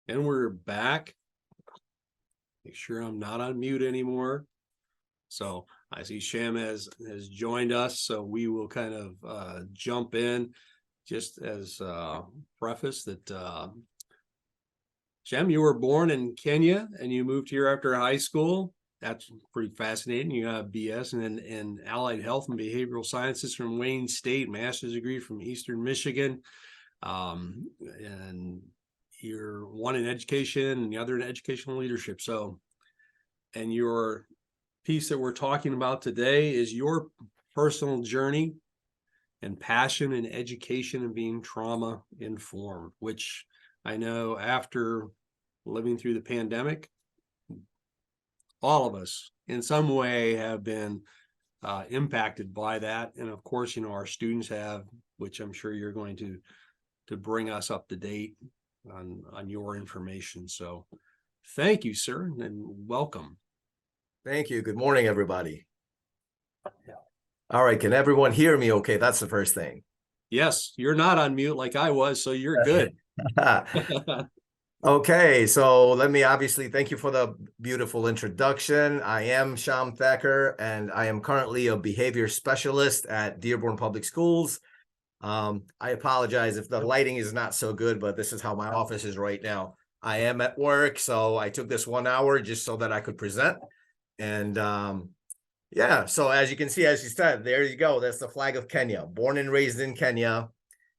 And we're back. Make sure I'm not on mute anymore. So I see Shyam has joined us, so we will kind of jump in just as preface that Shyam, you were born in Kenya and you moved here after high school. That's pretty fascinating. You got a BS in Allied Health and Behavioral Sciences from Wayne State, master's degree from Eastern Michigan. And you're one in education and the other in educational leadership. So, and your piece that we're talking about today is your personal journey and passion in education and being trauma informed, which I know after living through the pandemic, all of us in some way have been impacted by that. And of course, our students have, which I'm sure you're going to bring us up to date on your information. So thank you, sir, and welcome. Thank you. Good morning, everybody. All right. Can everyone hear me okay? That's the first thing. Yes, you're not on mute like I was, so you're good. Okay, so let me obviously thank you for the beautiful introduction. I am Shyam Thakker, and I am currently a behavior specialist at Dearborn Public Schools. I apologize if the lighting is not so good, but this is how my office is right now. I am at work, so I took this 1 hour just so that I could present. And yeah, so as you can see, as you said, there you go. That's the flag of Kenya, born and raised in Kenya.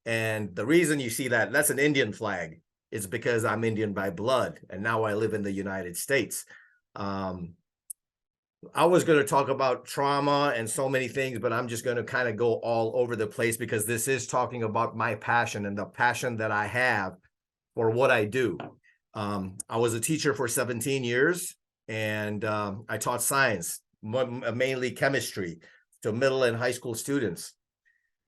And the reason you see that's an Indian flag. It's because I'm Indian by blood, and now I live in the United States. I was going to talk about trauma and so many things, but I'm just going to kind of go all over the place because this is talking about my passion and the passion that I have for what I do. I was a teacher for 17 years, and I taught science, mainly chemistry, to middle and high school students.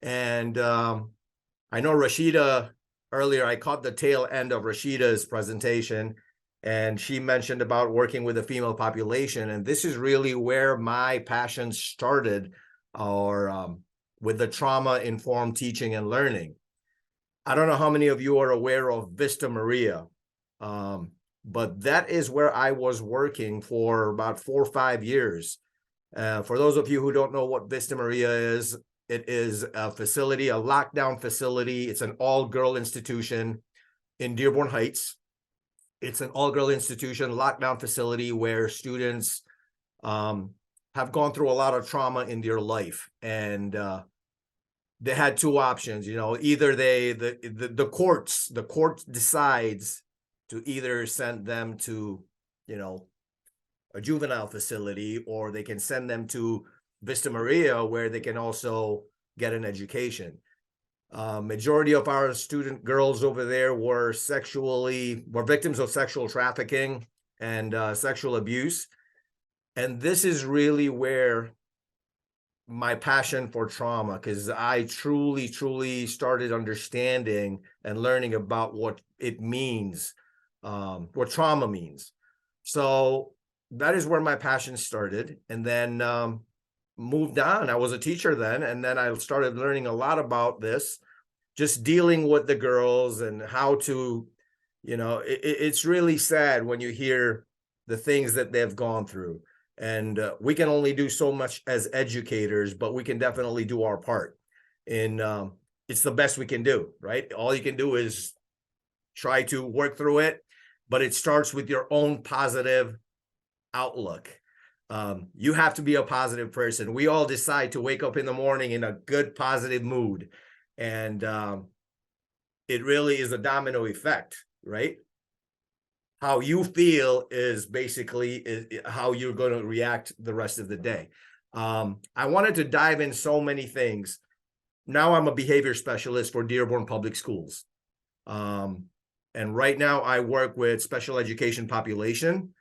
And I know Rashida, earlier I caught the tail end of Rashida's presentation, and she mentioned about working with the female population. And this is really where my passion started, or with the trauma-informed teaching and learning. I don't know how many of you are aware of Vista Maria, but that is where I was working for about 4 or 5 years. For those of you who don't know what Vista Maria is, it is a facility, a lockdown facility. It's an all-girl institution in Dearborn Heights. It's an all-girl institution, lockdown facility where students have gone through a lot of trauma in their life. And they had 2 options, either the court decides to either send them to, a juvenile facility, or they can send them to Vista Maria, where they can also get an education. Majority of our student girls over there were victims of sexual trafficking and sexual abuse. And this is really where my passion for trauma, because I truly started understanding and learning about what it means, what trauma means. So that is where my passion started. And then moved on. I was a teacher then, and then I started learning a lot about this, just dealing with the girls and how to, it's really sad when you hear the things that they've gone through. And we can only do so much as educators, but we can definitely do our part. And it's the best we can do, right? All you can do is try to work through it, but it starts with your own positive outlook. You have to be a positive person. We all decide to wake up in the morning in a good, positive mood. And it really is a domino effect, right? How you feel is basically how you're going to react the rest of the day. I wanted to dive in so many things. Now I'm a behavior specialist for Dearborn Public Schools. And right now I work with special education population,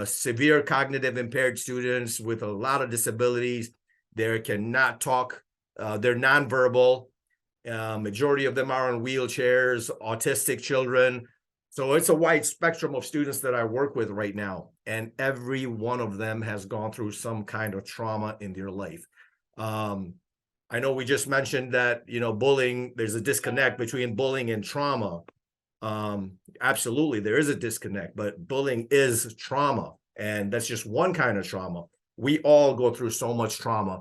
severe cognitive impaired students with a lot of disabilities. They cannot talk. They're nonverbal. Majority of them are on wheelchairs, autistic children. So it's a wide spectrum of students that I work with right now. And every one of them has gone through some kind of trauma in their life. I know we just mentioned that, bullying, there's a disconnect between bullying and trauma. Absolutely, there is a disconnect, but bullying is trauma, and that's just one kind of trauma. We all go through so much trauma.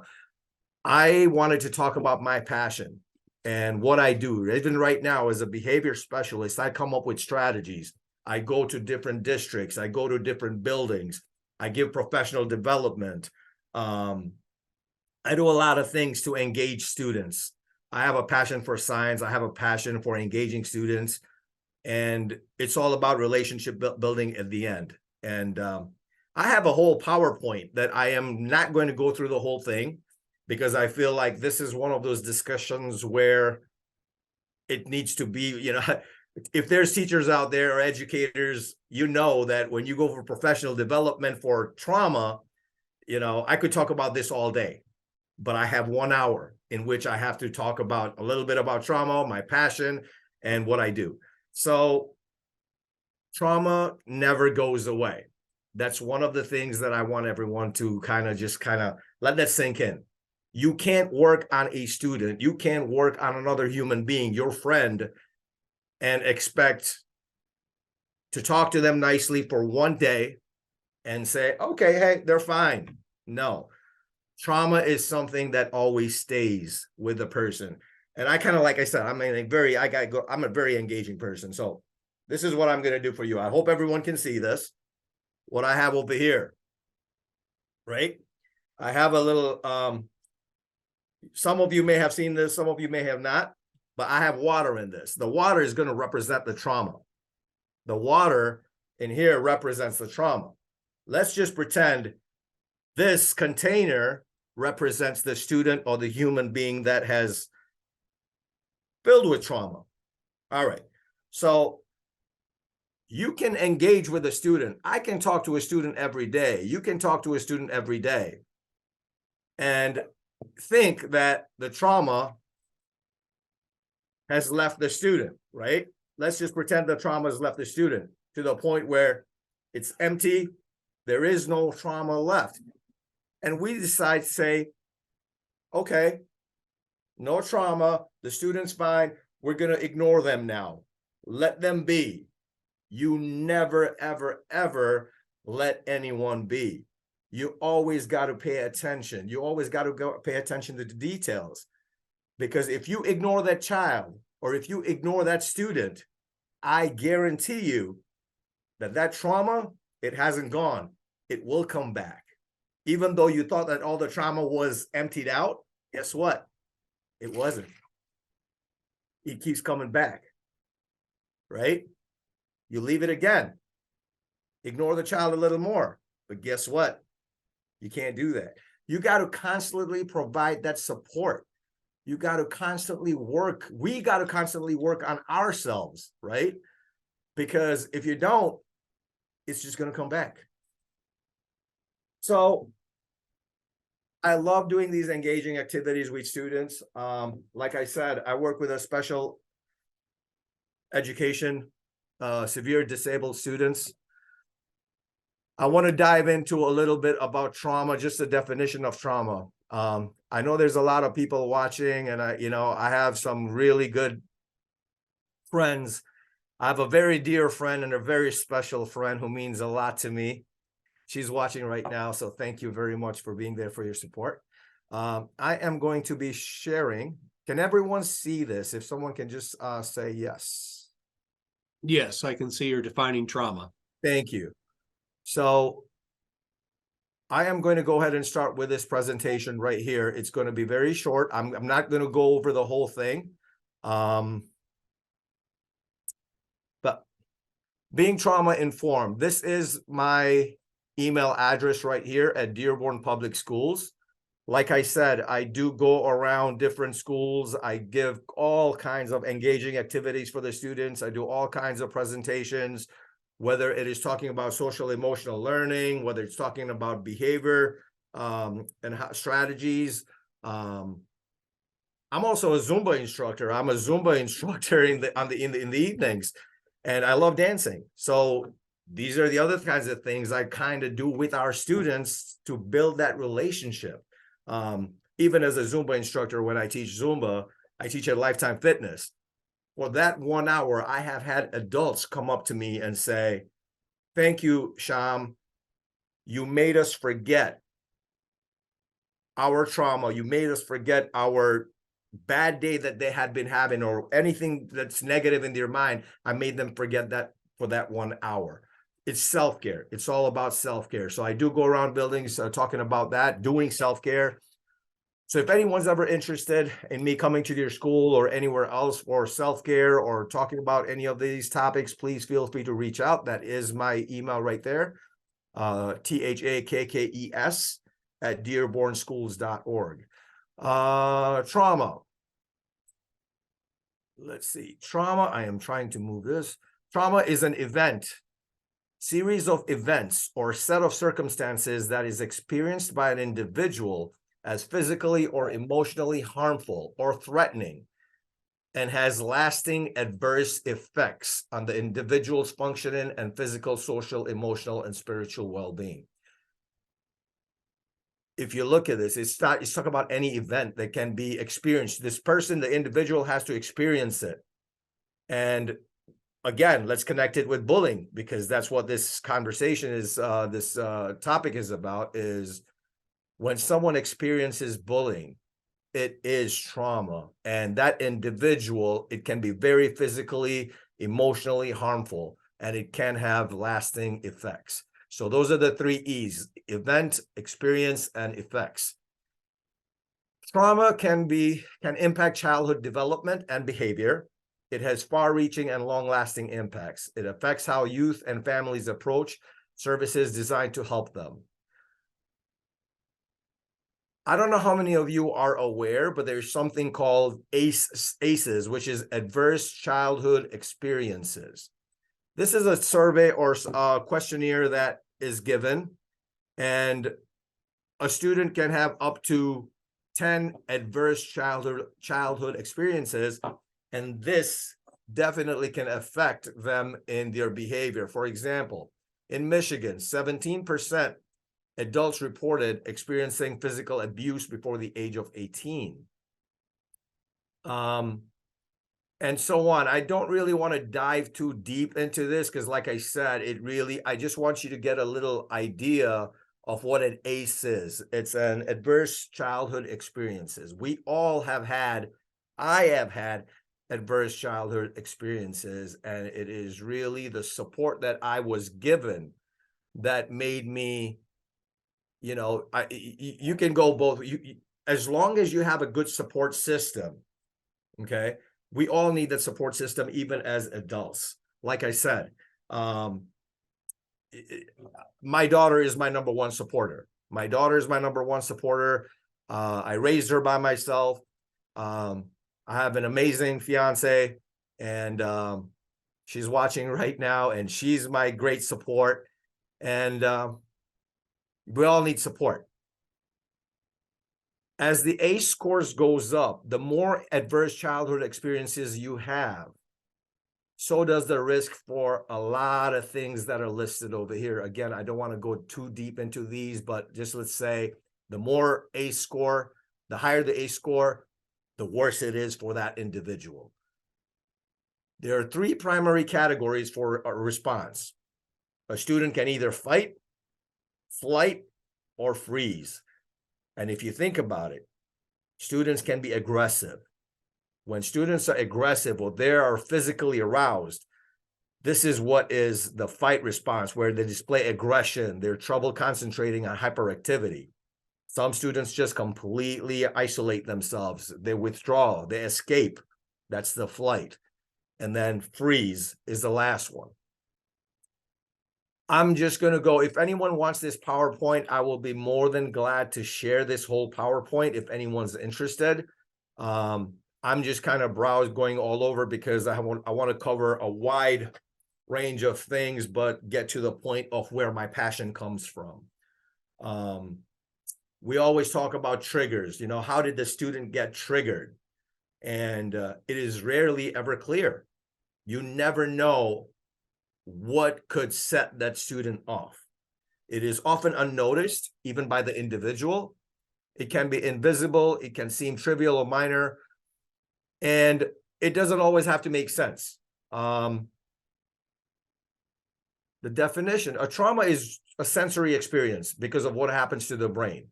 I wanted to talk about my passion and what I do. Even right now, as a behavior specialist, I come up with strategies. I go to different districts, I go to different buildings, I give professional development. I do a lot of things to engage students. I have a passion for science, I have a passion for engaging students, and it's all about relationship building at the end. And I have a whole PowerPoint that I am not going to go through the whole thing, because I feel like this is one of those discussions where it needs to be, if there's teachers out there or educators, that when you go for professional development for trauma, I could talk about this all day, but I have 1 hour in which I have to talk about a little bit about trauma, my passion, and what I do. So trauma never goes away. That's one of the things that I want everyone to kind of let that sink in. You can't work on a student, you can't work on another human being, your friend, and expect to talk to them nicely for one day and say, okay, hey, they're fine. No, trauma is something that always stays with the person. And I kind of, like I said, I'm a very engaging person. So this is what I'm going to do for you. I hope everyone can see this, what I have over here, right? I have a little, some of you may have seen this, some of you may have not, but I have water in this. The water is going to represent the trauma. The water in here represents the trauma. Let's just pretend this container represents the student or the human being that has filled with trauma. All right. So you can engage with a student. I can talk to a student every day. You can talk to a student every day and think that the trauma has left the student, right? Let's just pretend the trauma has left the student to the point where it's empty. There is no trauma left. And we decide to say, okay, no trauma. The student's fine. We're going to ignore them now. Let them be. You never, ever, ever let anyone be. You always got to pay attention. You always got to pay attention to the details. Because if you ignore that child or if you ignore that student, I guarantee you that trauma, it hasn't gone. It will come back. Even though you thought that all the trauma was emptied out, guess what? It wasn't. It keeps coming back, right? You leave it again. Ignore the child a little more. But guess what? You can't do that. You got to constantly provide that support. You got to constantly work. We got to constantly work on ourselves, right? Because if you don't, it's just going to come back. So I love doing these engaging activities with students. Like I said, I work with a special education, severe disabled students. I want to dive into a little bit about trauma, just the definition of trauma. I know there's a lot of people watching, and I have some really good friends. I have a very dear friend and a very special friend who means a lot to me. She's watching right now, so thank you very much for being there, for your support. I am going to be sharing. Can everyone see this? If someone can just say yes. Yes, I can see you're defining trauma. Thank you. So I am going to go ahead and start with this presentation right here. It's going to be very short. I'm not going to go over the whole thing. But being trauma informed, this is my email address right here at Dearborn Public Schools. Like I said, I do go around different schools. I give all kinds of engaging activities for the students. I do all kinds of presentations, whether it is talking about social emotional learning, whether it's talking about behavior and strategies. I'm also a Zumba instructor. I'm a Zumba instructor in the evenings, and I love dancing. So these are the other kinds of things I kind of do with our students to build that relationship. Even as a Zumba instructor, when I teach Zumba, I teach at Lifetime Fitness. for that 1 hour, I have had adults come up to me and say, thank you, Shyam. You made us forget our trauma. You made us forget our bad day that they had been having, or anything that's negative in their mind. I made them forget that for that 1 hour. It's self-care. It's all about self-care. So I do go around buildings talking about that, doing self-care. So if anyone's ever interested in me coming to your school or anywhere else for self-care or talking about any of these topics, please feel free to reach out. That is my email right there, THAKKES at dearbornschools.org. Trauma. Let's see. Trauma, I am trying to move this. Trauma is an event, series of events or set of circumstances that is experienced by an individual as physically or emotionally harmful or threatening, and has lasting adverse effects on the individual's functioning and physical, social, emotional, and spiritual well-being. If you look at this, it's talking about any event that can be experienced. This person, the individual, has to experience it. And again, let's connect it with bullying, because that's what this conversation is, this topic is about, is when someone experiences bullying, it is trauma. And that individual, it can be very physically, emotionally harmful, and it can have lasting effects. So those are the 3 E's: event, experience, and effects. Trauma can impact childhood development and behavior. It has far-reaching and long-lasting impacts. It affects how youth and families approach services designed to help them. I don't know how many of you are aware, but there's something called ACEs, which is Adverse Childhood Experiences. This is a survey or a questionnaire that is given, and a student can have up to 10 adverse childhood experiences, and this definitely can affect them in their behavior. For example, in Michigan, 17% adults reported experiencing physical abuse before the age of 18. And so on. I don't really want to dive too deep into this because, like I said, I just want you to get a little idea of what an ACE is. It's an adverse childhood experiences. I have had adverse childhood experiences, and it is really the support that I was given that made me, you can go both. As long as you have a good support system, okay? We all need that support system, even as adults. Like I said, my daughter is my number one supporter. I raised her by myself. I have an amazing fiance, and she's watching right now, and she's my great support. And we all need support. As the ACE scores goes up, the more adverse childhood experiences you have, so does the risk for a lot of things that are listed over here. Again, I don't want to go too deep into these, but just let's say the more ACE score, the higher the ACE score, the worse it is for that individual. There are 3 primary categories for a response. A student can either fight, flight, or freeze. And if you think about it, students can be aggressive. When students are aggressive or they are physically aroused, this is what is the fight response, where they display aggression, they're trouble concentrating on hyperactivity. Some students just completely isolate themselves. They withdraw, they escape. That's the flight. And then freeze is the last one. I'm just going to go, if anyone wants this PowerPoint, I will be more than glad to share this whole PowerPoint if anyone's interested. I'm just kind of going all over because I want to cover a wide range of things, but get to the point of where my passion comes from. We always talk about triggers. How did the student get triggered? And it is rarely ever clear. You never know what could set that student off. It is often unnoticed, even by the individual. It can be invisible. It can seem trivial or minor. And it doesn't always have to make sense. The definition, a trauma is a sensory experience because of what happens to the brain.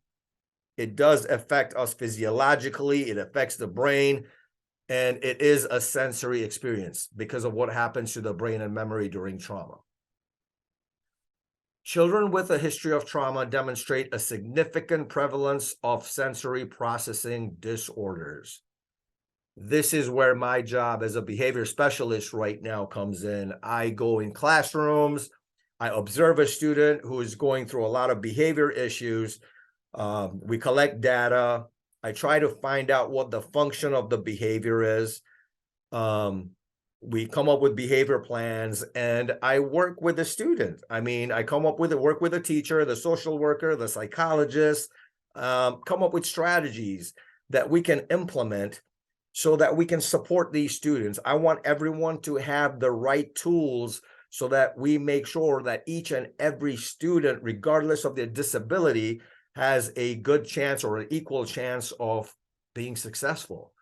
It does affect us physiologically, it affects the brain, and it is a sensory experience because of what happens to the brain and memory during trauma. Children with a history of trauma demonstrate a significant prevalence of sensory processing disorders. This is where my job as a behavior specialist right now comes in. I go in classrooms, I observe a student who is going through a lot of behavior issues. We collect data. I try to find out what the function of the behavior is. We come up with behavior plans, and I work with the student. I mean, I come up with it, work with the teacher, the social worker, the psychologist, come up with strategies that we can implement so that we can support these students. I want everyone to have the right tools so that we make sure that each and every student, regardless of their disability, has a good chance or an equal chance of being successful.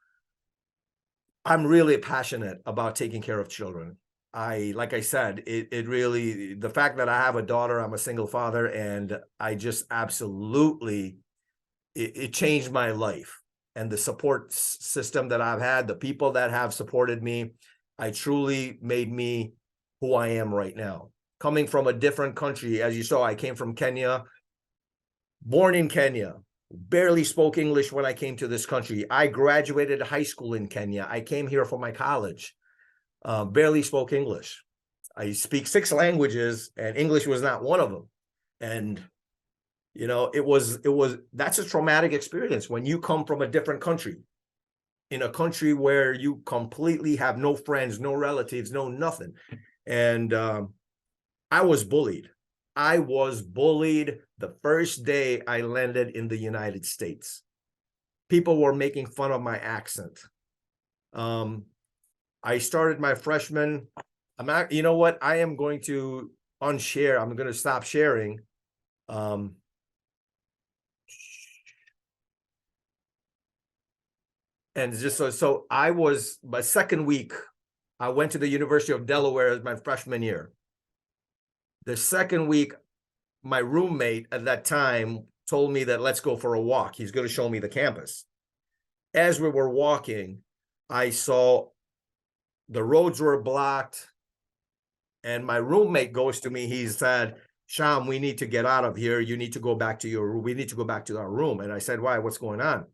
I'm really passionate about taking care of children. Like I said, it really, the fact that I have a daughter, I'm a single father, and I just absolutely, it changed my life. And the support system that I've had, the people that have supported me, I truly made me who I am right now. Coming from a different country, as you saw, I came from Kenya, born in Kenya, barely spoke English when I came to this country. I graduated high school in Kenya. I came here for my college, barely spoke English. I speak 6 languages, and English was not one of them. And, you know, that's a traumatic experience when you come from a different country, in a country where you completely have no friends, no relatives, no nothing. And I was bullied. I was bullied the first day I landed in the United States. People were making fun of my accent. I started my freshman. You know what? I am going to unshare. I'm going to stop sharing. And just so I was, my second week, I went to the University of Delaware as my freshman year. The second week, my roommate at that time told me that let's go for a walk. He's going to show me the campus. As we were walking, I saw the roads were blocked, and my roommate goes to me. He said, "Shyam, we need to get out of here. You need to go back to your room. We need to go back to our room." And I said, "Why? What's going on?"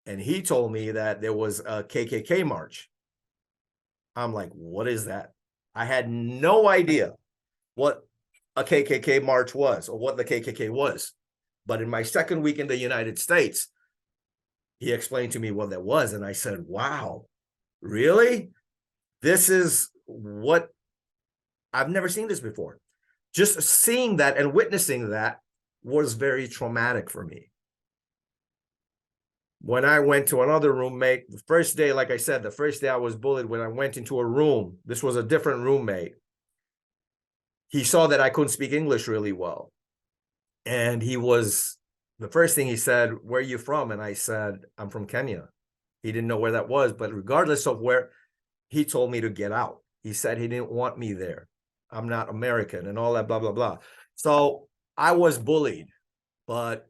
And he told me that there was a KKK march. I'm like, what is that? I had no idea what a KKK march was or what the KKK was. But in my second week in the United States, he explained to me what that was. And I said, wow, really? This is what, I've never seen this before. Just seeing that and witnessing that was very traumatic for me. When I went to another roommate, the first day, like I said, the first day I was bullied, when I went into a room, this was a different roommate. He saw that I couldn't speak English really well. And the first thing he said, "Where are you from?" And I said, "I'm from Kenya." He didn't know where that was, but regardless of where, he told me to get out. He said he didn't want me there. I'm not American and all that, blah, blah, blah. So I was bullied, but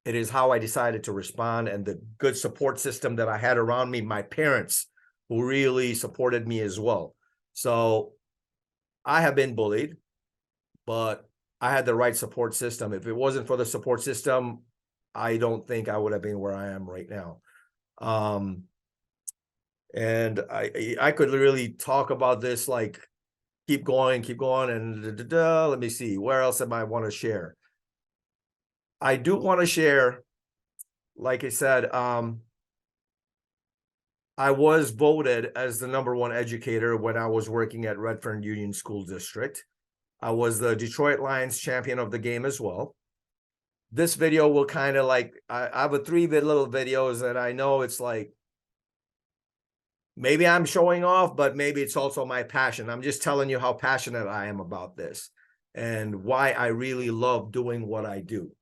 it is how I decided to respond, and the good support system that I had around me, my parents, who really supported me as well. So I have been bullied, but I had the right support system. If it wasn't for the support system, I don't think I would have been where I am right now. And I could really talk about this, like keep going, and let me see, where else am I want to share? I do want to share, like I said, I was voted as the #1 educator when I was working at Redfern Union School District. I was the Detroit Lions champion of the game as well. This video will kind of like, I have a 3 little videos, and I know it's like, maybe I'm showing off, but maybe it's also my passion. I'm just telling you how passionate I am about this and why I really love doing what I do.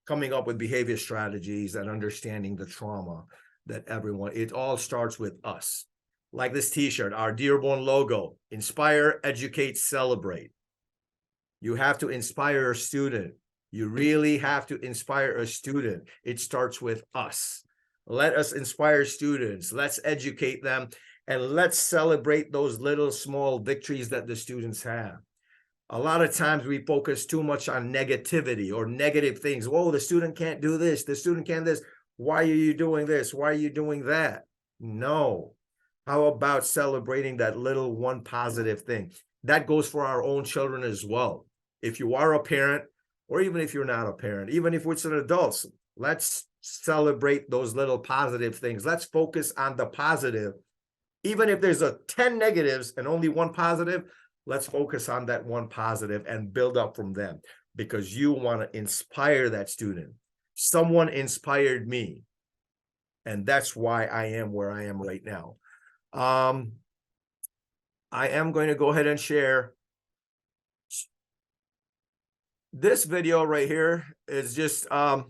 Coming up with behavior strategies and understanding the trauma. that everyone, it all starts with us. Like this t-shirt, our Dearborn logo, inspire, educate, celebrate. You have to inspire a student. You really have to inspire a student. It starts with us. Let us inspire students. Let's educate them, and let's celebrate those little small victories that the students have. A lot of times we focus too much on negativity or negative things. Whoa, the student can't do this. The student can't this. Why are you doing this? Why are you doing that? No. How about celebrating that little one positive thing? That goes for our own children as well. If you are a parent, or even if you're not a parent, even if it's an adult, let's celebrate those little positive things. Let's focus on the positive. Even if there's 10 negatives and only one positive, let's focus on that one positive and build up from them, because you want to inspire that student. Someone inspired me, and that's why I am where I am right now. I am going to go ahead and share this video right here. Is just I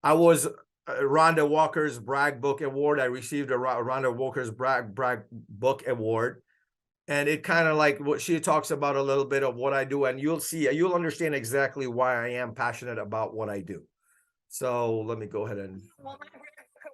was Rhonda Walker's Bragg Book Award. I received a Rhonda Walker's Bragg Book Award, and it kind of like what she talks about a little bit of what I do, and you'll understand exactly why I am passionate about what I do. So let me go ahead and. Well,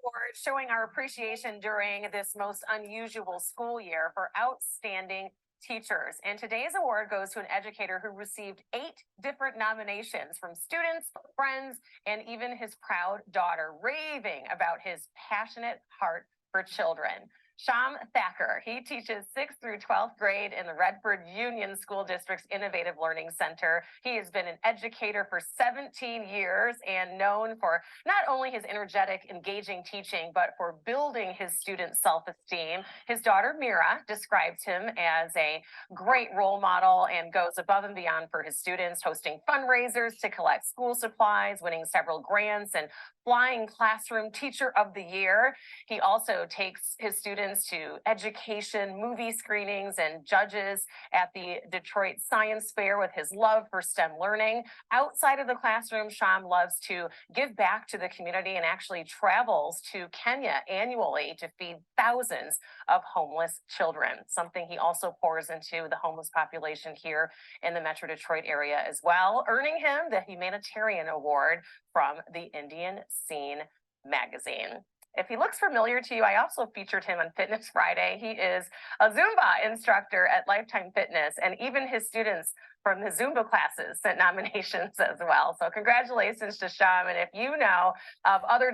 award showing our appreciation during this most unusual school year for outstanding teachers. And today's award goes to an educator who received 8 different nominations from students, friends, and even his proud daughter, raving about his passionate heart for children. Shyam Thakker, he teaches 6th through 12th grade in the Redford Union School District's Innovative Learning Center. He has been an educator for 17 years and known for not only his energetic, engaging teaching, but for building his students' self-esteem. His daughter, Mira, describes him as a great role model and goes above and beyond for his students, hosting fundraisers to collect school supplies, winning several grants, and flying Classroom Teacher of the Year. He also takes his students to education, movie screenings, and judges at the Detroit Science Fair with his love for STEM learning. Outside of the classroom, Shyam loves to give back to the community and actually travels to Kenya annually to feed thousands of homeless children, something he also pours into the homeless population here in the Metro Detroit area as well, earning him the Humanitarian Award from the Indian Scene magazine. If he looks familiar to you, I also featured him on Fitness Friday. He is a Zumba instructor at Lifetime Fitness, and even his students from the Zumba classes sent nominations as well. So congratulations to Shyam. And if you know of other...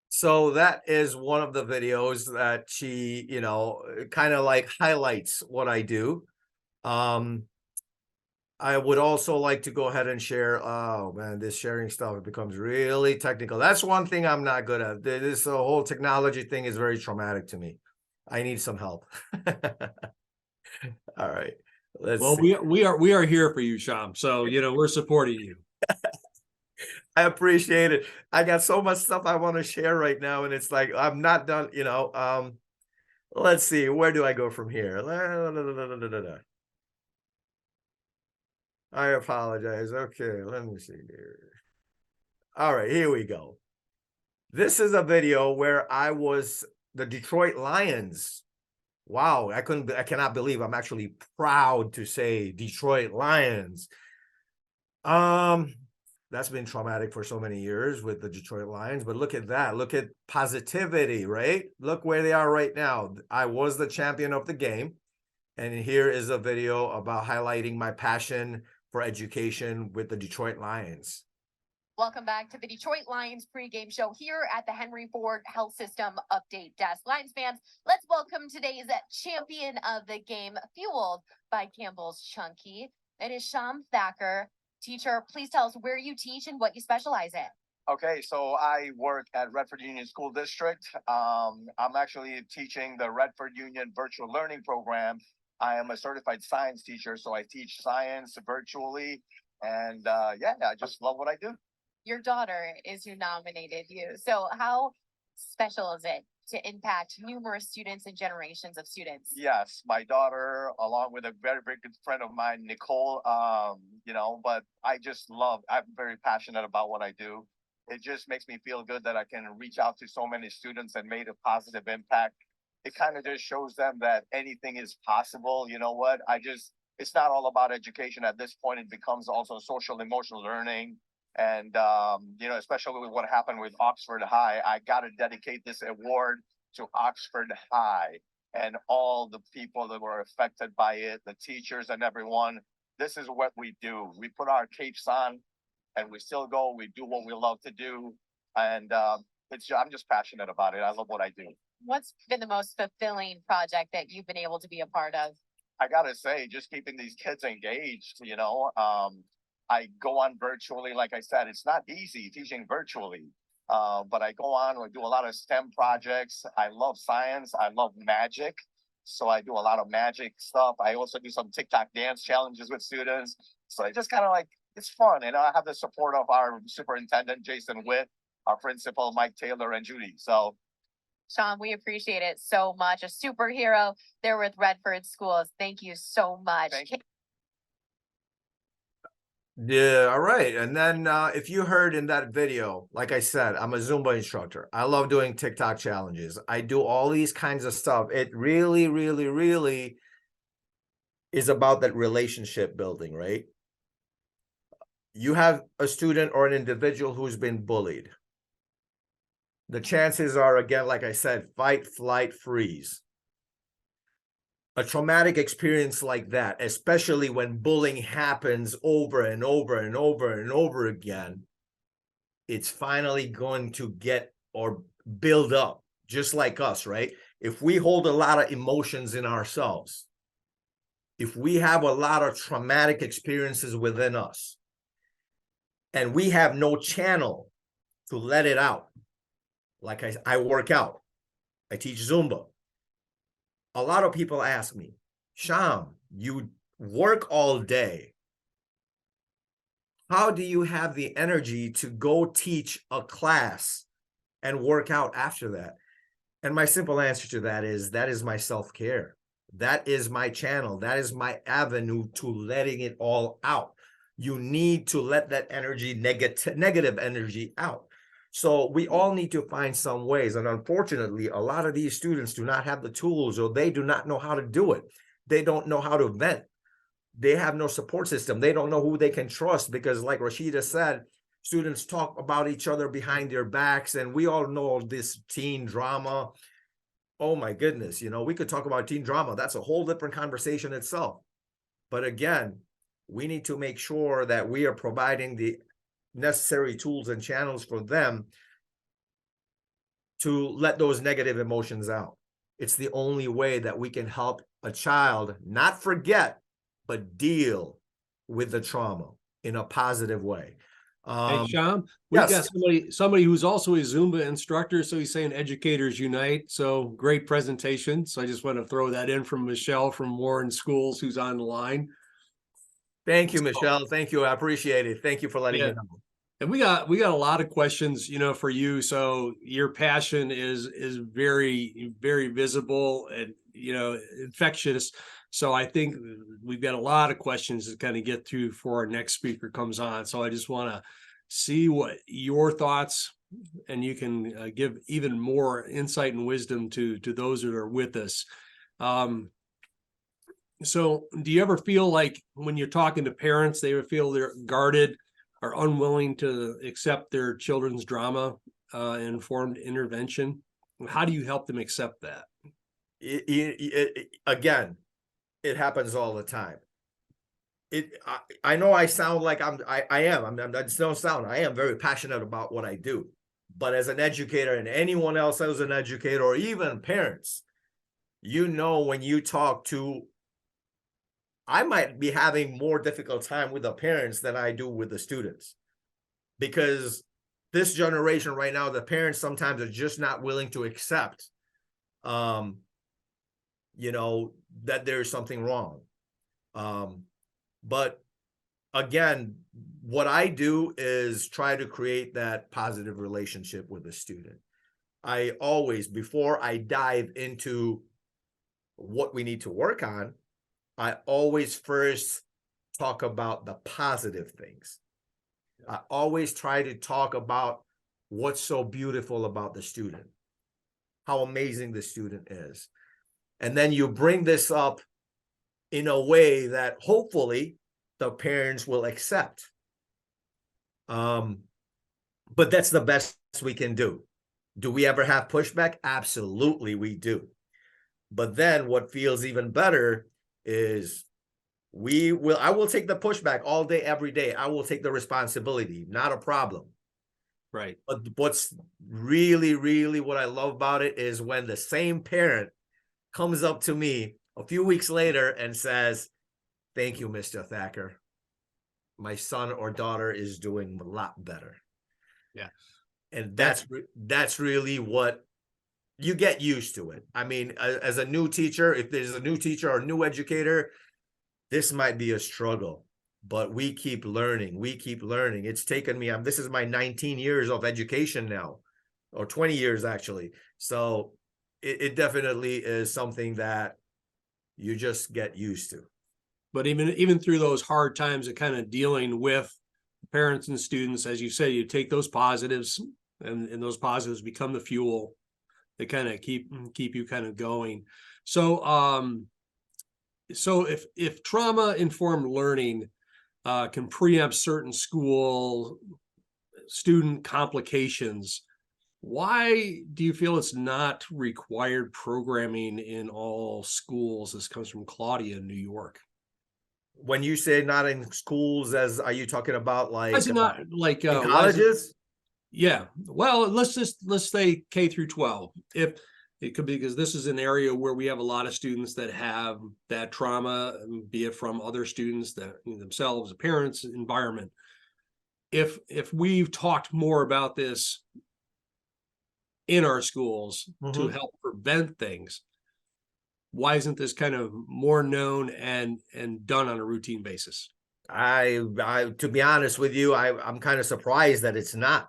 So that is one of the videos that she, kind of like highlights what I do. I would also like to go ahead and share. Oh man, this sharing stuff, it becomes really technical. That's one thing I'm not good at. This whole technology thing is very traumatic to me. I need some help. All right. Well, we are here for you, Shyam. So we're supporting you. I appreciate it. I got so much stuff I want to share right now, and it's like I'm not done. Let's see, where do I go from here? I apologize. Okay, let me see here. All right, here we go. This is a video where I was the Detroit Lions. Wow, I cannot believe I'm actually proud to say Detroit Lions. That's been traumatic for so many years with the Detroit Lions, but look at that. Look at positivity, right? Look where they are right now. I was the champion of the game. And here is a video about highlighting my passion for education with the Detroit Lions. Welcome back to the Detroit Lions pregame show here at the Henry Ford Health System Update Desk. Lions fans, let's welcome today's champion of the game, fueled by Campbell's Chunky. It is Shyam Thakker. Teacher, please tell us where you teach and what you specialize in. Okay, so I work at Redford Union School District. I'm actually teaching the Redford Union Virtual Learning Program. I am a certified science teacher, so I teach science virtually. And yeah, I just love what I do. Your daughter is who nominated you. So how special is it to impact numerous students and generations of students? Yes, my daughter, along with a very, very good friend of mine, Nicole, but I'm very passionate about what I do. it just makes me feel good that I can reach out to so many students and made a positive impact. It kind of just shows them that anything is possible. You know what? It's not all about education at this point. It becomes also social emotional learning. And, especially with what happened with Oxford High, I got to dedicate this award to Oxford High and all the people that were affected by it, the teachers and everyone. This is what we do. We put our capes on and we still go. We do what we love to do. And I'm just passionate about it. I love what I do. What's been the most fulfilling project that you've been able to be a part of? I gotta say, just keeping these kids engaged, I go on virtually. Like I said, it's not easy teaching virtually. But I go on, we do a lot of STEM projects. I love science. I love magic. So I do a lot of magic stuff. I also do some TikTok dance challenges with students. So I just kind of it's fun. And I have the support of our superintendent, Jason Witt, our principal, Mike Taylor, and Judy. So Shyam, we appreciate it so much. A superhero there with Redford Schools. Thank you so much. Thank you. Yeah, all right. And then if you heard in that video, like I said, I'm a Zumba instructor. I love doing TikTok challenges. I do all these kinds of stuff. It really, really, really is about that relationship building, right? You have a student or an individual who's been bullied. The chances are, again, like I said, fight, flight, freeze. A traumatic experience like that, especially when bullying happens over and over and over and over again, it's finally going to get or build up, just like us, right? If we hold a lot of emotions in ourselves, if we have a lot of traumatic experiences within us, and we have no channel to let it out, like I work out, I teach Zumba. A lot of people ask me, Shyam, you work all day. How do you have the energy to go teach a class and work out after that? And my simple answer to that is my self-care. That is my channel. That is my avenue to letting it all out. You need to let that energy, negative energy out. So we all need to find some ways. And unfortunately, a lot of these students do not have the tools, or they do not know how to do it. They don't know how to vent. They have no support system. They don't know who they can trust, because like Rashida said, students talk about each other behind their backs. And we all know this teen drama. Oh my goodness, we could talk about teen drama. That's a whole different conversation itself. But again, we need to make sure that we are providing the necessary tools and channels for them to let those negative emotions out. It's the only way that we can help a child not forget, but deal with the trauma in a positive way. Hey, Shyam, we've yes. got somebody who's also a Zumba instructor. So he's saying Educators Unite. So great presentation. So I just want to throw that in from Michelle from Warren Schools, who's on the line. Thank you, Michelle. Thank you. I appreciate it. Thank you for letting me know. And we got a lot of questions, for you. So your passion is very, very visible and, infectious. So I think we've got a lot of questions to kind of get through before our next speaker comes on. So I just want to see what your thoughts, and you can give even more insight and wisdom to those that are with us. So do you ever feel like when you're talking to parents, they feel they're guarded or unwilling to accept their children's drama informed intervention? How do you help them accept that? Again, it happens all the time. I know I sound like I am very passionate about what I do. But as an educator, and anyone else as an educator, or even parents, when you talk to, I might be having more difficult time with the parents than I do with the students, because this generation right now, the parents sometimes are just not willing to accept, that there's something wrong. But again, what I do is try to create that positive relationship with the student. I always, before I dive into what we need to work on, I always first talk about the positive things. I always try to talk about what's so beautiful about the student, how amazing the student is. And then you bring this up in a way that hopefully the parents will accept. But that's the best we can do. Do we ever have pushback? Absolutely, we do. But then what feels even better is I will take the pushback all day, every day. I will take the responsibility, not a problem. Right. But what's really, really what I love about it is when the same parent comes up to me a few weeks later and says, "Thank you, Mr. Thacker. My son or daughter is doing a lot better." Yeah. And that's really what you get used to it. I mean, as a new teacher, if there's a new teacher or a new educator, this might be a struggle, but we keep learning. We keep learning. It's taken me, this is my 19 years of education now, or 20 years actually. So it definitely is something that you just get used to. But even through those hard times of kind of dealing with parents and students, as you say, you take those positives and those positives become the fuel that kind of keep you kind of going. So so if trauma-informed learning can preempt certain school student complications, why do you feel it's not required programming in all schools? This comes from Claudia in New York. When you say not in schools, are you talking about like Why is it not like in why is it- colleges? Yeah, well, let's say K through 12. If it could be, because this is an area where we have a lot of students that have that trauma, be it from other students, that themselves, parents, environment. If we've talked more about this in our schools to help prevent things, why isn't this kind of more known and done on a routine basis? To be honest with you, I'm kind of surprised that it's not.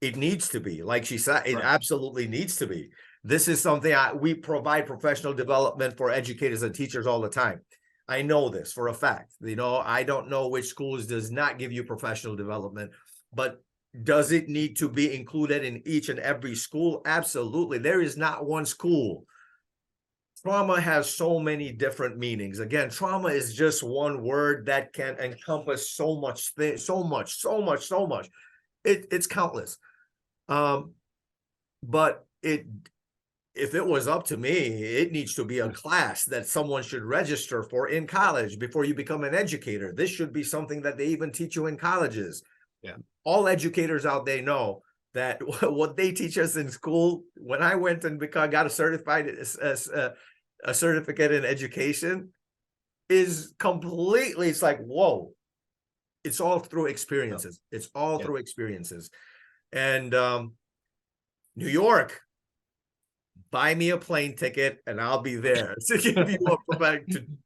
It needs to be. Like she said, it Right. absolutely needs to be. This is something we provide professional development for educators and teachers all the time. I know this for a fact. I don't know which schools does not give you professional development, but does it need to be included in each and every school? Absolutely. There is not one school. Trauma has so many different meanings. Again, trauma is just one word that can encompass so much. It's countless. But if it was up to me, it needs to be a class that someone should register for in college before you become an educator. This should be something that they even teach you in colleges. Yeah. All educators out there know that what they teach us in school, when I went and got a certificate in education, is completely, it's like, whoa. It's all through experiences. It's all through experiences. And New York, buy me a plane ticket and I'll be there to give you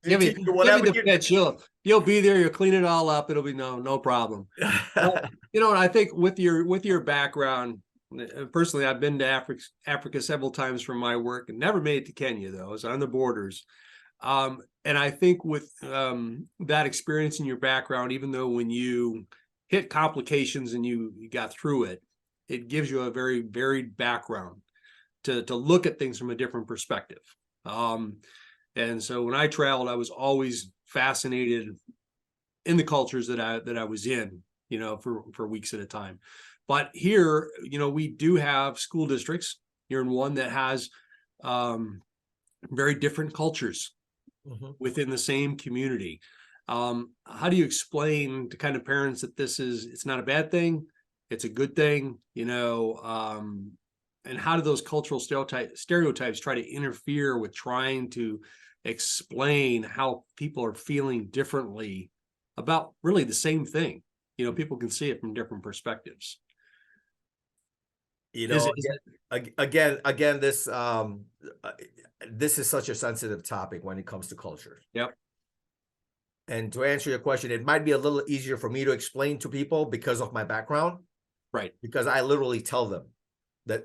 Give me the pitch. You'll be there. You'll clean it all up. It'll be no problem. Well, and I think with your background, personally, I've been to Africa several times for my work and never made it to Kenya, though. I was on the borders. And I think with that experience in your background, even though when you hit complications and you got through it, it gives you a very varied background to look at things from a different perspective. And so when I traveled, I was always fascinated in the cultures that I was in, for weeks at a time. But here, we do have school districts. You're in one that has very different cultures within the same community. How do you explain to kind of parents that it's not a bad thing, it's a good thing, and how do those cultural stereotypes try to interfere with trying to explain how people are feeling differently about really the same thing? People can see it from different perspectives. Again, this is such a sensitive topic when it comes to culture. Yep. And to answer your question, it might be a little easier for me to explain to people because of my background. Right. Because I literally tell them that,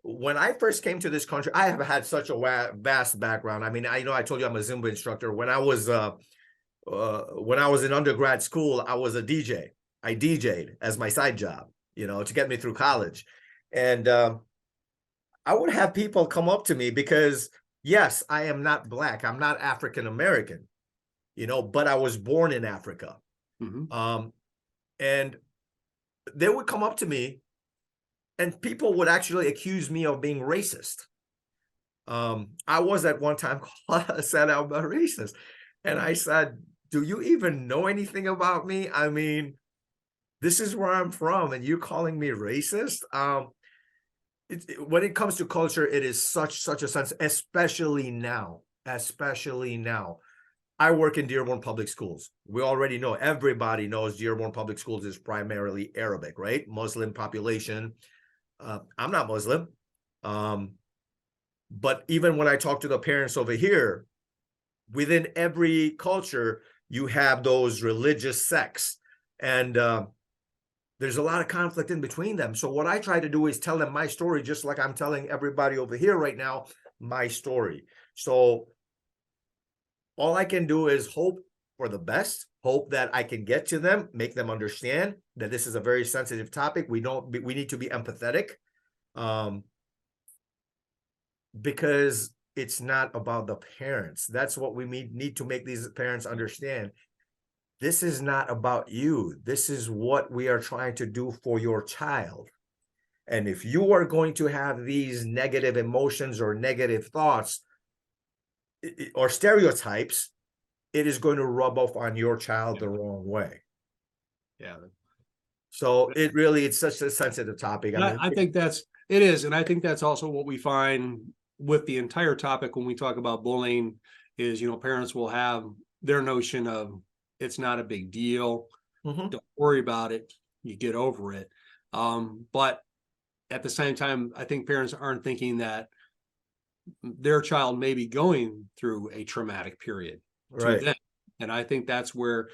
when I first came to this country, I have had such a vast background. I mean, I told you I'm a Zumba instructor. When I was in undergrad school, I was a DJ. I DJ'd as my side job. you know, to get me through college. And I would have people come up to me because, yes, I am not Black. I'm not African American, you know, but I was born in Africa. And they would come up to me and people would actually accuse me of being racist. I was at one time said I'm a racist. And I said, do you even know anything about me? I mean, this is where I'm from and you're calling me racist? When it comes to culture, it is such a sense, especially now. I work in Dearborn Public Schools. We already know, everybody knows Dearborn Public Schools is primarily Arabic, right? Muslim population. I'm not Muslim. But even when I talk to the parents over here, within every culture, you have those religious sects. And there's a lot of conflict in between them. So what I try to do is tell them my story, just like I'm telling everybody over here right now, my story. So all I can do is hope for the best, hope that I can get to them, make them understand that this is a very sensitive topic. We need to be empathetic, because it's not about the parents. That's what we need to make these parents understand. This is not about you. This is what we are trying to do for your child. And if you are going to have these negative emotions or negative thoughts or stereotypes, it is going to rub off on your child the wrong way. Yeah. So it's such a sensitive topic. I mean, I think it is. And I think that's also what we find with the entire topic when we talk about bullying is, you know, parents will have their notion of it's not a big deal. Don't worry about it. You get over it. But at the same time, I think parents aren't thinking that their child may be going through a traumatic period to them. And I think that's where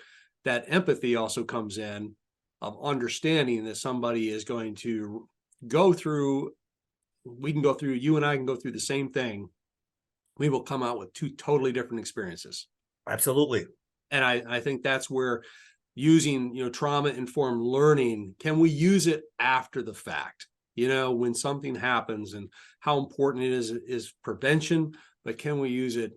that empathy also comes in, of understanding that somebody is going to go through, you and I can go through the same thing. We will come out with two totally different experiences. Absolutely. And I think that's where using, you know, trauma-informed learning, can we use it after the fact? You know, when something happens, and how important it is prevention, but can we use it,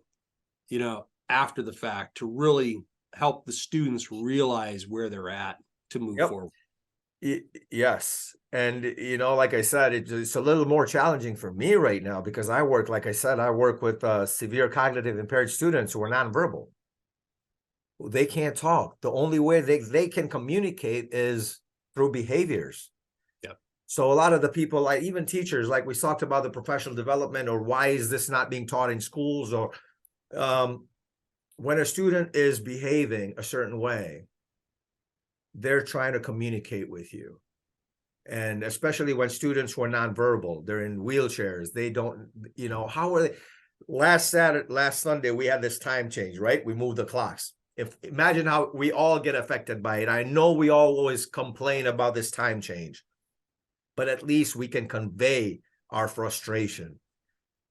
you know, after the fact to really help the students realize where they're at to move forward? Yes. And, you know, like I said, it's a little more challenging for me right now because I work with severe cognitive impaired students who are nonverbal. They can't talk. The only way they can communicate is through behaviors. So a lot of the people, like even teachers, like we talked about the professional development, or why is this not being taught in schools, or when a student is behaving a certain way, they're trying to communicate with you. And especially when students who are nonverbal, they're in wheelchairs, they don't, you know, how are they? Last Sunday, we had this time change, right? We moved the clocks. Imagine how we all get affected by it. I know we all always complain about this time change, but at least we can convey our frustration.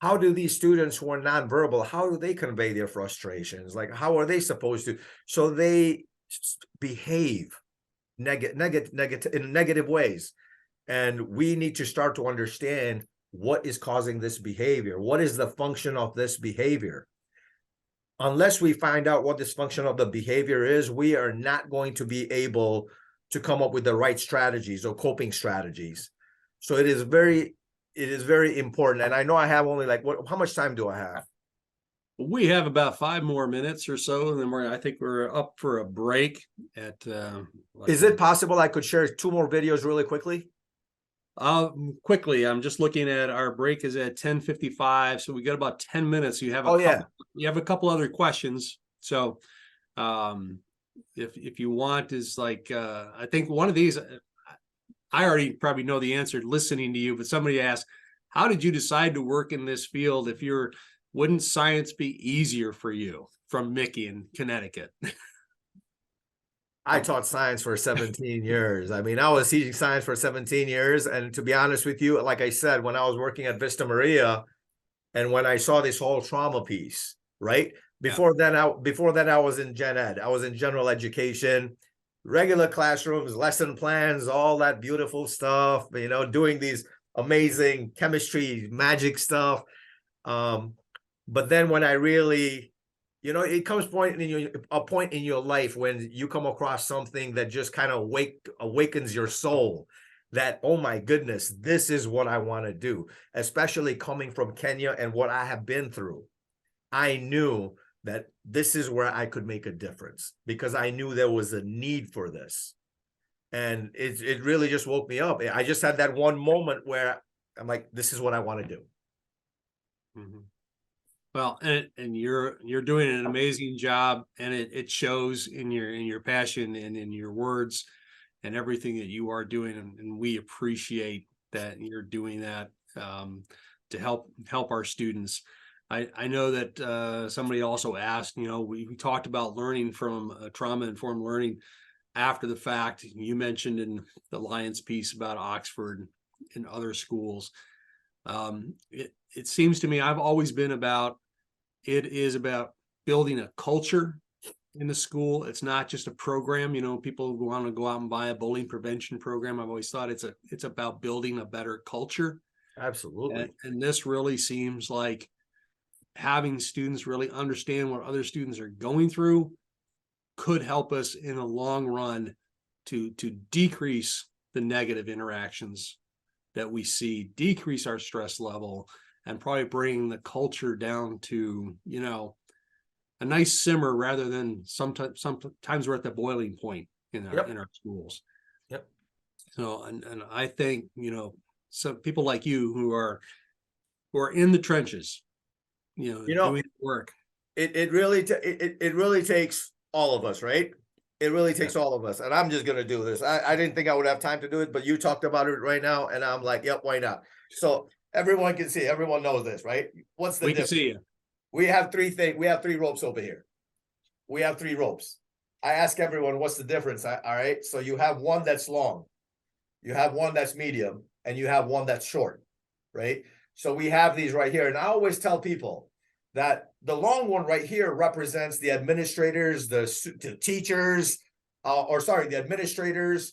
How do these students who are nonverbal, how do they convey their frustrations? Like, how are they supposed to? So they behave in negative ways. And we need to start to understand what is causing this behavior. What is the function of this behavior? Unless we find out what this function of the behavior is, we are not going to be able to come up with the right strategies or coping strategies. So it is very important. And I know I have only how much time do I have? We have about 5 more minutes or so, and then I think we're up for a break at Is it possible I could share 2 more videos really quickly? Quickly, I'm just looking at our break is at 10:55, so we got about 10 minutes. You have you have a couple other questions. So if you want, is I think one of these, I already probably know the answer listening to you, but somebody asked, how did you decide to work in this field? Wouldn't science be easier for you? From Mickey in Connecticut. I taught science for 17 years. I mean, I was teaching science for 17 years. And to be honest with you, like I said, when I was working at Vista Maria, and when I saw this whole trauma piece, right? Before that, I was in gen ed. I was in general education. regular classrooms, lesson plans, all that beautiful stuff, you know, doing these amazing chemistry, magic stuff. But then when I really, you know, it comes a point in your life when you come across something that just kind of awakens your soul, that, oh my goodness, this is what I want to do, especially coming from Kenya and what I have been through. I knew that this is where I could make a difference, because I knew there was a need for this. And it really just woke me up. I just had that one moment where I'm like, this is what I want to do. Mhm. Well, and you're doing an amazing job, and it shows in your passion and in your words and everything that you are doing, and we appreciate that you're doing that to help our students. I know that somebody also asked, you know, we talked about learning from trauma-informed learning after the fact. You mentioned in the Lions piece about Oxford and other schools. It seems to me I've always been about, it is about building a culture in the school. It's not just a program. You know, people want to go out and buy a bullying prevention program. I've always thought it's about building a better culture. Absolutely. And this really seems like having students really understand what other students are going through could help us in the long run to decrease the negative interactions that we see, decrease our stress level, and probably bring the culture down to, you know, a nice simmer, rather than sometimes we're at the boiling point in our schools. Yep. So, and I think, you know, some people like you who are in the trenches, you know, doing work. It really takes all of us, right? It really takes all of us. And I'm just gonna do this. I didn't think I would have time to do it, but you talked about it right now, and I'm like, yep, why not? So everyone can see, everyone knows this, right? What's the We can difference? see you. We have we have 3 ropes over here. We have 3 ropes. I ask everyone, what's the difference? All right. So you have one that's long, you have one that's medium, and you have one that's short, right? So we have these right here. And I always tell people that the long one right here represents the administrators, the teachers, the administrators,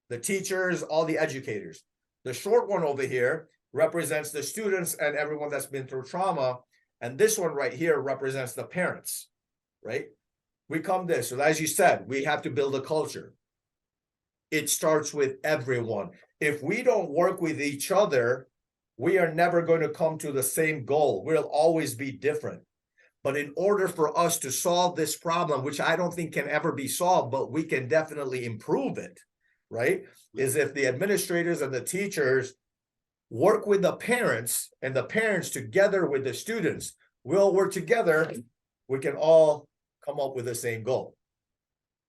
the teachers, all the educators. The short one over here represents the students and everyone that's been through trauma. And this one right here represents the parents, right? We come this. So as you said, we have to build a culture. It starts with everyone. If we don't work with each other, we are never going to come to the same goal. We'll always be different. But in order for us to solve this problem, which I don't think can ever be solved, but we can definitely improve it, right? Is if the administrators and the teachers work with the parents, and the parents together with the students will work together, we can all come up with the same goal,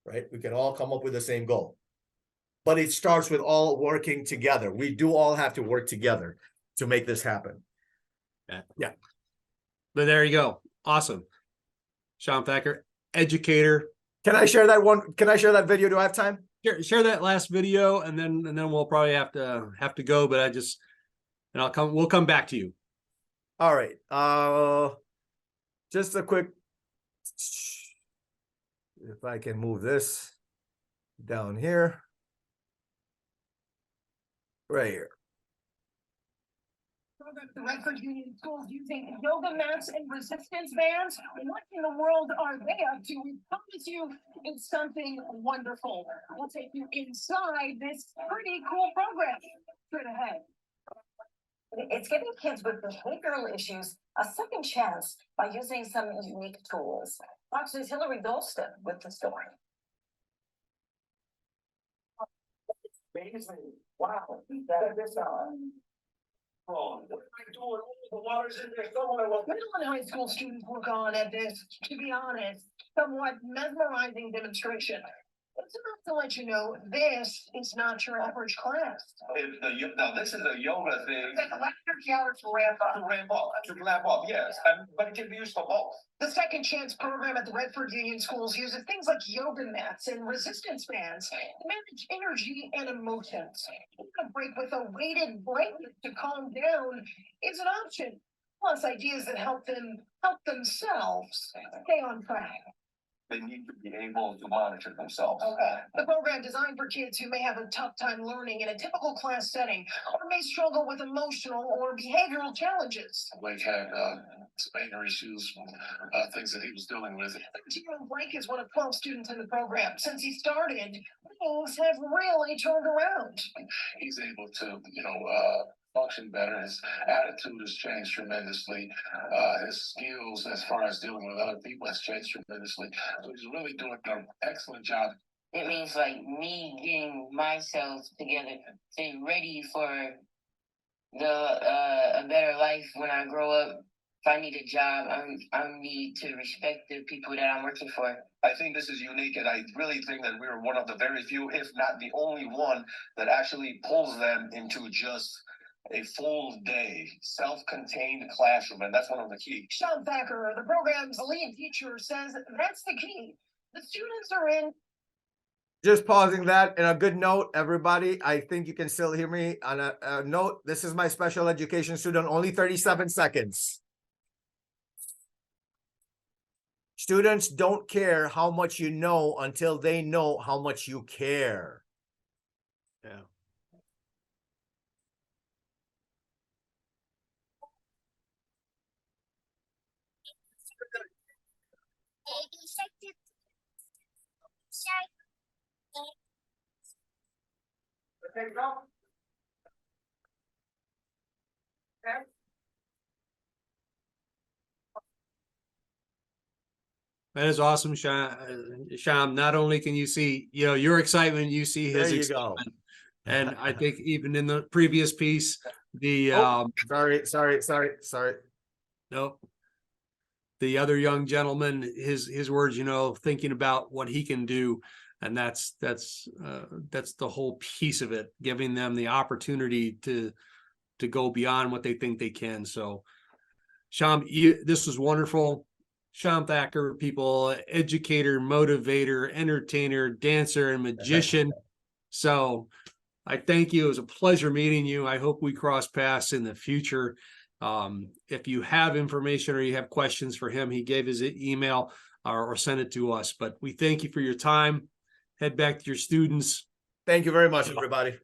right? We can all come up with the same goal. But it starts with all working together. We do all have to work together to make this happen. Yeah. But there you go. Awesome. Shyam Thakker, educator. Can I share that one? Can I share that video? Do I have time? Share that last video, and then we'll probably have to go, but we'll come back to you. All right. Just a quick, if I can move this down here. Right here. The Redford Union Schools using yoga mats and resistance bands. What in the world are they up to? We promise you it's something wonderful. We'll take you inside this pretty cool program. Straight ahead. It's giving kids with behavioral issues a second chance by using some unique tools. Fox's Hillary Golston with the story. Amazing. Wow. That is what am I doing? The water's in there somewhere. Well, middle and high school students work on at this, to be honest, somewhat mesmerizing demonstration. It's enough to let you know this is not your average class. Now, this is a yoga thing. It's like electric hours to ramp up. To ramp up, yes, but it can be used for both. The Second Chance program at the Redford Union Schools uses things like yoga mats and resistance bands to manage energy and emotions. A break with a weighted blanket to calm down is an option. Plus ideas that help themselves stay on track. they need to be able to monitor themselves. Okay. The program designed for kids who may have a tough time learning in a typical class setting or may struggle with emotional or behavioral challenges. Blake had some anger issues, things that he was dealing with. 13-year-old Blake is one of 12 students in the program. Since he started, things have really turned around. He's able to, function better. His attitude has changed tremendously. His skills as far as dealing with other people has changed tremendously. So he's really doing an excellent job. It means like me getting myself together to ready for a better life when I grow up. If I need a job, I need to respect the people that I'm working for. I think this is unique, and I really think that we're one of the very few, if not the only one, that actually pulls them into just a full day, self-contained classroom, and that's one of the keys. Shyam Thakker, the program's lead teacher, says that's the key. The students are in. Just pausing that, and a good note, everybody, I think you can still hear me. On a note, this is my special education student, only 37 seconds. Students don't care how much you know until they know how much you care. Yeah. Okay, go. Okay. That is awesome, Shyam. Not only can you see, your excitement, you see There his you excitement. go. And I think even in the previous piece, the Sorry. no, the other young gentleman, his words, thinking about what he can do, and that's the whole piece of it, giving them the opportunity to go beyond what they think they can. So, Shyam, this was wonderful. Shyam Thakker, people, educator, motivator, entertainer, dancer, and magician. So I thank you. It was a pleasure meeting you. I hope we cross paths in the future. If you have information or you have questions for him, he gave his email or send it to us. But we thank you for your time. Head back to your students. Thank you very much, everybody.